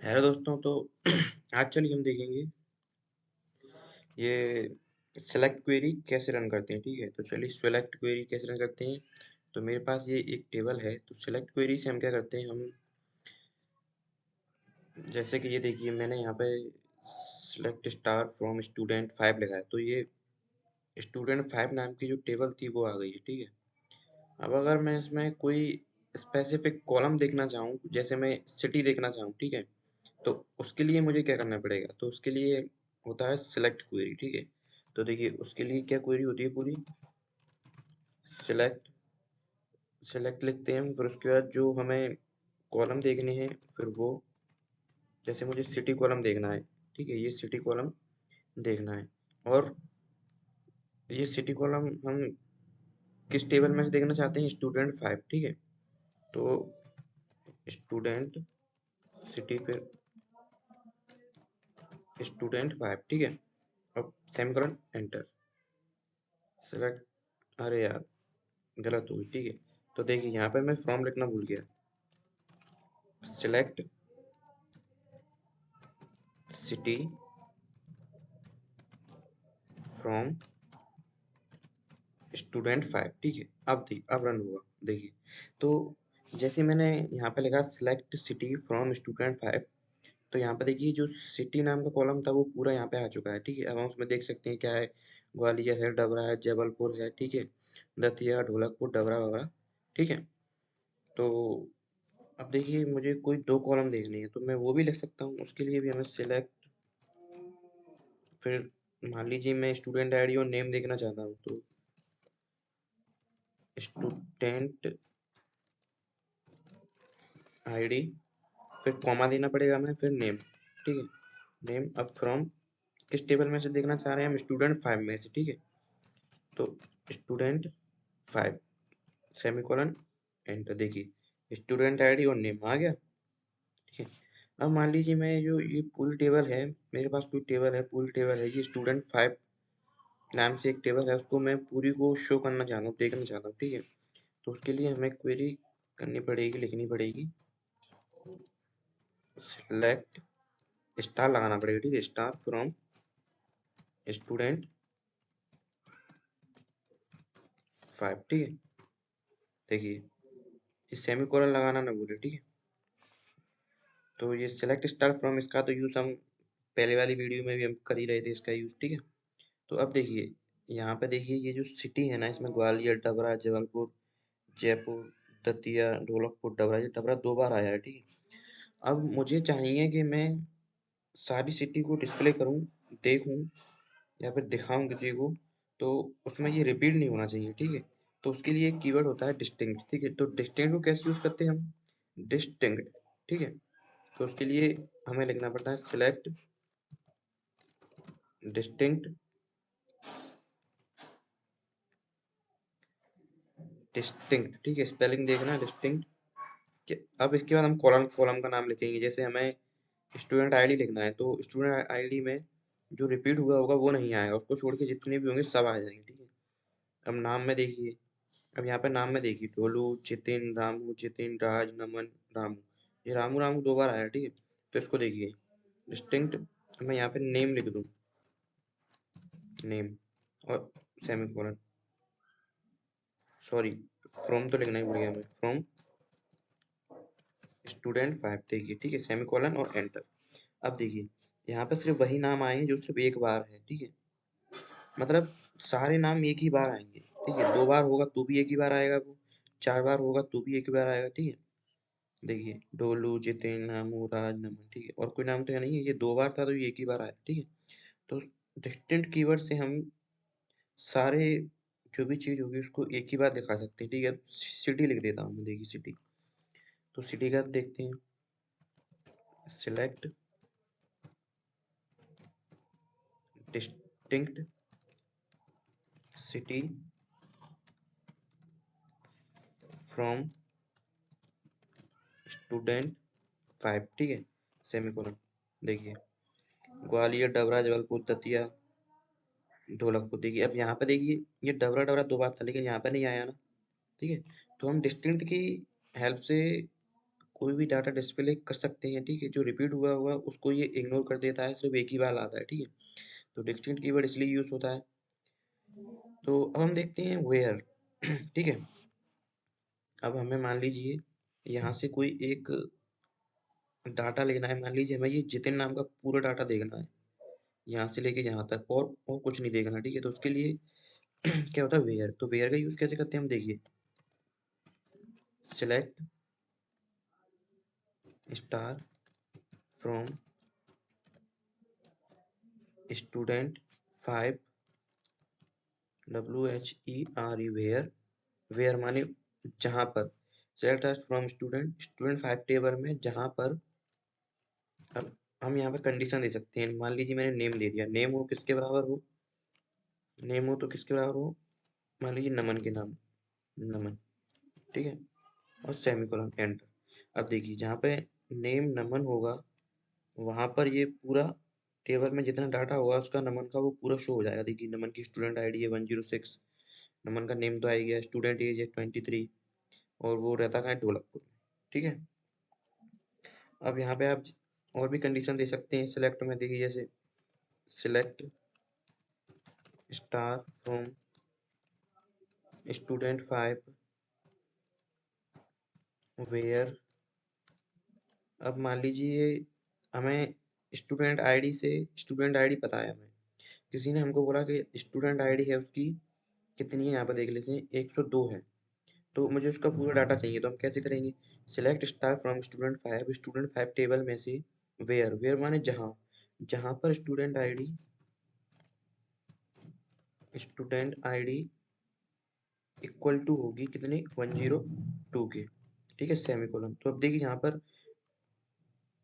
Hello दोस्तों। तो आज चलिए हम देखेंगे ये सेलेक्ट क्वेरी कैसे रन करते हैं। ठीक है, तो चलिए सेलेक्ट क्वेरी कैसे रन करते हैं। तो मेरे पास ये एक टेबल है, तो सेलेक्ट क्वेरी से हम क्या करते हैं, हम जैसे कि ये देखिए मैंने यहाँ पे सेलेक्ट स्टार फ्रॉम स्टूडेंट 5 लिखा है, तो ये स्टूडेंट 5 नाम की जो टेबल थी वो आ गई है। ठीक है, अब अगर मैं इसमें कोई स्पेसिफिक कॉलम देखना चाहूँ, जैसे मैं सिटी देखना चाहूँ, ठीक है, तो उसके लिए मुझे क्या करना पड़ेगा, तो उसके लिए होता है सिलेक्ट क्वेरी। ठीक है, तो देखिए उसके लिए क्या क्वेरी होती है, पूरी सिलेक्ट सिलेक्ट लिखते हैं, फिर उसके बाद जो हमें कॉलम देखने हैं, फिर वो जैसे मुझे सिटी कॉलम देखना है। ठीक है, ये सिटी कॉलम देखना है, और ये सिटी कॉलम हम किस टेबल में से देखना चाहते हैं, स्टूडेंट 5। ठीक है, तो स्टूडेंट सिटी पे स्टूडेंट 5। ठीक है, अब सेमीकोलन एंटर सेलेक्ट, अरे यार गलत हुई। ठीक है, तो देखिए यहाँ पे मैं फ्रॉम लिखना भूल गया। Select city from student 5। ठीक है, अब रन हुआ। देखिए, तो जैसे मैंने यहाँ पे लिखा सिलेक्ट सिटी फ्रॉम स्टूडेंट 5, तो यहाँ पे देखिए जो सिटी नाम का कॉलम था वो पूरा यहाँ पे आ चुका है। ठीक है, अब हम उसमें देख सकते हैं क्या है, ग्वालियर है, डबरा है, जबलपुर है, ठीक है, दतिया, ढोलकपुर, डबरा वगैरह। ठीक है, तो अब देखिए मुझे कोई दो कॉलम देखनी है, तो मैं वो भी लिख सकता हूँ। उसके लिए भी हमें सिलेक्ट, फिर मान लीजिए मैं स्टूडेंट आईडी और नेम देखना चाहता हूँ, तो स्टूडेंट आईडी, फिर कॉमा देना पड़ेगा हमें, फिर नेम। ठीक है, नेम। अब फ्रॉम किस टेबल में से देखना चाह रहे हैं हम, स्टूडेंट 5 में से। ठीक है, तो स्टूडेंट 5 सेमीकोलन एंटर। देखिए स्टूडेंट आईडी और नेम आ गया। ठीक है, अब मान लीजिए मैं जो ये पूरी टेबल है, मेरे पास कोई टेबल है, पूरी टेबल है, ये स्टूडेंट 5 नाम से एक टेबल है, उसको मैं पूरी को शो करना चाहता हूँ, देखना चाहता हूँ। ठीक है, तो उसके लिए हमें क्वेरी करनी पड़ेगी, लिखनी पड़ेगी सिलेक्ट, स्टार लगाना पड़ेगा। ठीक है, स्टार फ्रॉम स्टूडेंट 5। ठीक है, देखिए इस सेमीकोलन लगाना ना भूले। ठीक है, तो ये सिलेक्ट स्टार फ्रॉम, इसका तो यूज़ हम पहले वाली वीडियो में भी हम कर ही रहे थे इसका यूज़। ठीक है, तो अब देखिए यहाँ पे देखिए ये जो सिटी है ना, इसमें ग्वालियर, डबरा, जबलपुर, जयपुर, दतिया, ढोलकपुर, डबरा, ये डबरा दो बार आया है। ठीक है, अब मुझे चाहिए कि मैं सारी सिटी को डिस्प्ले करूं, देखूं, या फिर दिखाऊं किसी को, तो उसमें ये रिपीट नहीं होना चाहिए। ठीक है, तो उसके लिए एक कीवर्ड होता है डिस्टिंक्ट। ठीक है, तो डिस्टिंक्ट को कैसे यूज करते हैं हम, डिस्टिंक्ट। ठीक है, तो उसके लिए हमें लिखना पड़ता है सिलेक्ट डिस्टिंक्ट, डिस्टिंक्ट। ठीक है, स्पेलिंग देखना डिस्टिंक्ट। अब इसके बाद हम कॉलम कॉलम का नाम लिखेंगे। जैसे हमें स्टूडेंट आईडी लिखना है, तो स्टूडेंट आईडी में जो रिपीट हुआ होगा वो नहीं आएगा, उसको छोड़ के जितने भी होंगे सब आ जाएंगे। ठीक है, अब नाम में देखिए, अब यहाँ पे नाम में देखिए टोलू, जितिन, रामू, जितिन, राज, नमन, रामू, ये रामू रामू दो बार आया। ठीक है, तो इसको देखिए डिस्टिंक्ट, मैं यहाँ पे नेम लिख दूँ, नेम और सेमीकोलन, सॉरी फ्रॉम तो लिखना ही भूल गया मैं, फ्रॉम स्टूडेंट 5। देखिए, ठीक है, सेमीकोलन और एंटर। अब देखिए यहाँ पे सिर्फ वही नाम आए हैं जो सिर्फ एक बार है। ठीक है, मतलब सारे नाम एक ही बार आएंगे। ठीक है, दो बार होगा तो भी एक ही बार आएगा वो, चार बार होगा तो भी एक ही बार आएगा। ठीक है, देखिए डोलू, जितिन, रामू, राज, नमन। ठीक है, और कोई नाम तो है नहीं है, ये दो बार था तो ये एक ही बार आया। ठीक है, तो डिस्टिंक्ट कीवर्ड से हम सारे जो भी चीज होगी उसको एक ही बार दिखा सकते हैं। ठीक है, सिटी लिख देता हूँ मैं, देखिए सिटी, तो सिटी का देखते हैं select distinct city from student 5। ठीक है, सेमीकोलन। देखिए ग्वालियर, डबरा, जबलपुर, दतिया, ढोलकपुर। देखिए अब यहाँ पे देखिए ये डबरा डबरा दो बार था, लेकिन यहाँ पे नहीं आया ना। ठीक है, तो हम डिस्टिंक्ट की हेल्प से कोई भी डाटा डिस्प्ले कर सकते हैं, ठीक है। जो रिपीट हुआ हुआ उसको ये इग्नोर कर देता है, सिर्फ एक ही बार आता है, ठीक है। तो डिस्टिंक्ट कीवर्ड इसलिए यूज होता है। तो अब हम देखते हैं वेयर ठीक है। अब हमें मान लीजिए यहाँ से कोई एक डाटा लेना है, मान लीजिए हमें ये जितिन नाम का पूरा डाटा देखना है, यहाँ से लेके यहाँ तक, और कुछ नहीं देखना, ठीक है। तो उसके लिए क्या होता है वेयर। तो वेयर का यूज कैसे करते हैं हम देखिए, select star from student 5 WHERE where. Where माने जहां पर, सिलेक्ट फ्रॉम स्टूडेंट 5 टेबल में जहां पर। अब हम यहाँ पे कंडीशन दे सकते हैं, मान लीजिए मैंने नेम दे दिया, नेम हो किसके बराबर हो, नेम हो तो किसके बराबर हो, मान लीजिए नमन के नाम, नमन, ठीक है। और सेमीकोलन एंटर। अब देखिए जहाँ पे नेम नमन होगा वहां पर ये पूरा टेबल में जितना डाटा होगा उसका नमन का वो पूरा शो हो जाएगा। देखिए नमन की स्टूडेंट आईडी है 106, नमन का नेम तो आ ही गया, स्टूडेंट एज है 23, और वो रहता कहाँ है, ढोलकपुर में, ठीक है। अब यहाँ पे आप और भी कंडीशन दे सकते हैं सिलेक्ट में, देखिए जैसे select star from student 5 where. अब मान लीजिए हमें स्टूडेंट आईडी से, स्टूडेंट आईडी पता है हमें, किसी ने हमको बोला कि स्टूडेंट आईडी है उसकी कितनी है, यहाँ पर देख लेते हैं 102 है। तो मुझे उसका पूरा डाटा चाहिए, तो हम कैसे करेंगे, select star from student 5 table में से वेयर, वेयर माने जहाँ, जहाँ पर स्टूडेंट आईडी इक्वल टू होगी कितने, 102 के, ठीक है, सेमीकोलन। तो अब देखिए यहाँ पर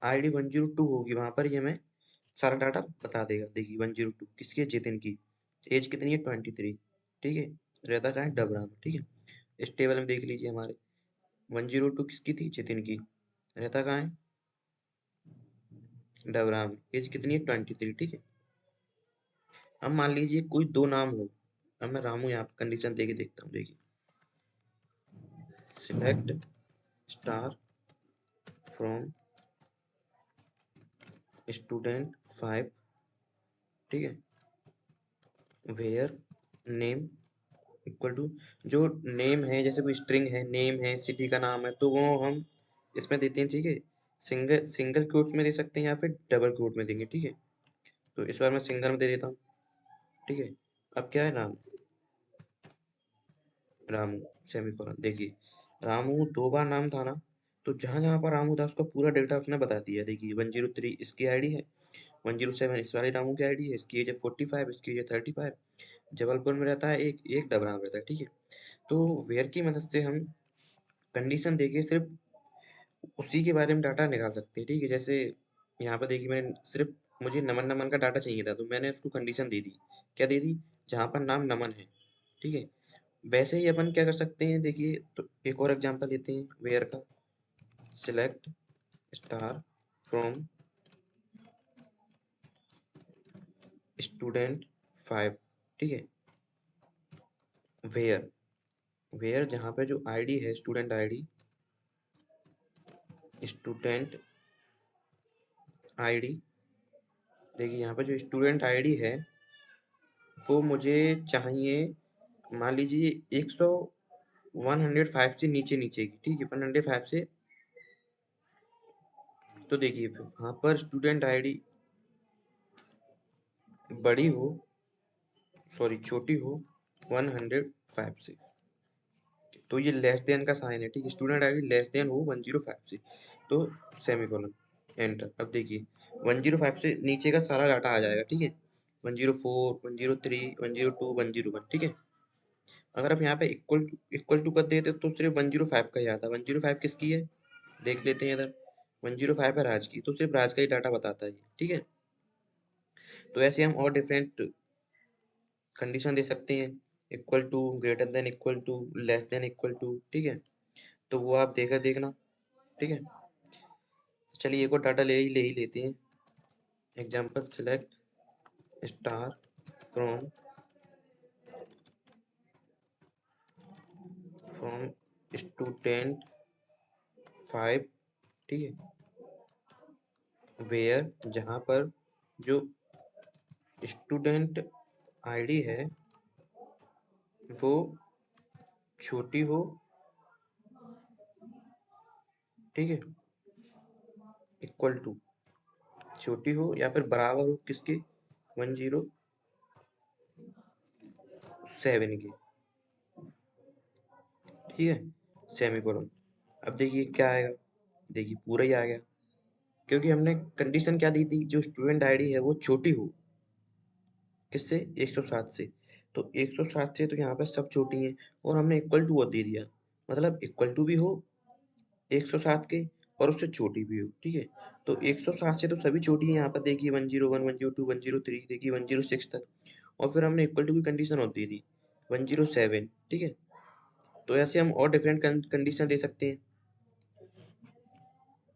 आईडी 102 होगी, वहां पर ये हमें सारा डाटा बता देगा। देखिए 102 किसकी है, जितिन की, एज कितनी है 23, ठीक है, रहता कहाँ है, डबरा में, ठीक है। इस टेबल में देख लीजिए हमारे 102 किसकी थी, जितिन की, रहता कहाँ है, डबरा में, एज कितनी है 23, ठीक है। अब मान लीजिए कोई दो नाम हो, अब मैं रामू यहाँ पे कंडीशन दे के देखता हूँ, देखिए सिलेक्ट स्टार फ्रॉम स्टूडेंट 5, ठीक है, वेयर नेम इक्वल टू, जो नेम है जैसे कोई स्ट्रिंग है, नेम है, सिटी का नाम है, तो वो हम इसमें देते हैं, ठीक है। सिंगल सिंगल कोट्स में दे सकते हैं या फिर डबल कोट में देंगे, ठीक है। तो इस बार मैं सिंगल में दे देता हूँ, ठीक है। अब क्या है नाम, रामू, सेमीकोलन। देखिए रामू दो बार नाम था ना, तो जहां जहां पर रामू था उसका पूरा डेटा उसने बता दिया। देखिए 103 इसकी आईडी है, 107 इस वाले रामू की आईडी है, इसकी एज है 45, इसकी एज है 35, जबलपुर में रहता है, एक एक डबरा में रहता है, ठीक है। तो वेयर की मदद से हम कंडीशन देके सिर्फ उसी के बारे में डाटा निकाल सकते हैं, ठीक है। जैसे यहाँ पर देखिए मैंने सिर्फ, मुझे नमन नमन का डाटा चाहिए था, तो मैंने उसको कंडीशन दे दी, क्या दे दी, जहाँ पर नाम नमन है, ठीक है। वैसे ही अपन क्या कर सकते हैं, देखिए तो एक और एग्जांपल लेते हैं वेयर का, सिलेक्ट स्टार फ्रॉम स्टूडेंट 5, ठीक है, वेयर, वेयर जहाँ पे जो आईडी है स्टूडेंट आईडी, देखिए यहाँ पे जो स्टूडेंट आईडी है वो मुझे चाहिए, मान लीजिए 105 से नीचे नीचे की, ठीक है, 105 से। तो देखिए फिर वहाँ पर स्टूडेंट आईडी बड़ी हो, सॉरी छोटी हो 105 से, तो ये लेस देन का साइन है, ठीक है, स्टूडेंट आईडी लेस देन हो 105 से, तो सेमीकोलन एंटर। अब देखिए 105 से नीचे का सारा डाटा आ जाएगा, ठीक है, 104 103 102 101, ठीक है। अगर आप यहाँ पे इक्वल टू कर देते तो सिर्फ 105 का ही आता, 105 किसकी है, देख लेते हैं इधर, 105 है राज की, तो सिर्फ राज का ही डाटा बताता है ये, ठीक है। तो ऐसे हम और डिफरेंट कंडीशन दे सकते हैं, equal to, greater than equal to, less than equal to, ठीक है। तो वो आप देकर देखना, ठीक है। चलिए एक और डाटा ले ही लेते हैं, example select star from student 5 ठीक है। वेयर जहाँ पर जो स्टूडेंट आईडी है वो छोटी हो, ठीक है, इक्वल टू छोटी हो या फिर बराबर हो किसके, 107 के, ठीक है, सेमीकोलन। अब देखिए क्या आएगा, देखिए पूरा ही आ गया, क्योंकि हमने कंडीशन क्या दी थी, जो स्टूडेंट आईडी है वो छोटी हो किससे, 107 से। तो 107 से तो यहाँ पे सब छोटी हैं, और हमने इक्वल टू दे दिया, मतलब इक्वल टू भी हो 107 के और उससे छोटी भी हो, ठीक है। तो 107 से तो सभी छोटी है, यहाँ पर देखिए 101, 102, 103, देखिए 106 तक, और फिर हमने इक्वल टू की कंडीशन और दे दी 107, ठीक है। तो ऐसे हम और डिफरेंट कंडीशन दे सकते हैं।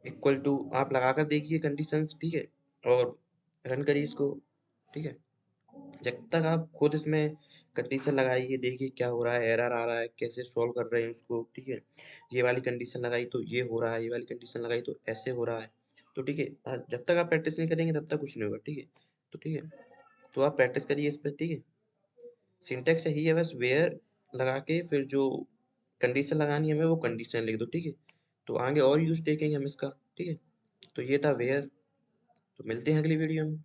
इक्वल टू आप लगा कर देखिए कंडीशंस, ठीक है, और रन करिए इसको, ठीक है। जब तक आप खुद इसमें कंडीशन लगाइए, देखिए क्या हो रहा है, एरर आ रहा है, कैसे सॉल्व कर रहे हैं उसको, ठीक है। ये वाली कंडीशन लगाई तो ये हो रहा है, ये वाली कंडीशन लगाई तो ऐसे हो रहा है, तो ठीक है। जब तक आप प्रैक्टिस नहीं करेंगे तब तक कुछ नहीं होगा, ठीक है। तो ठीक है, तो आप प्रैक्टिस करिए इस पर, ठीक है। सिंटेक्स यही है बस, वेयर लगा के फिर जो कंडीशन लगानी है हमें वो कंडीशन लिख दो, ठीक है। तो आगे और यूज देखेंगे हम इसका, ठीक है। तो ये था वेयर। तो मिलते हैं अगली वीडियो में।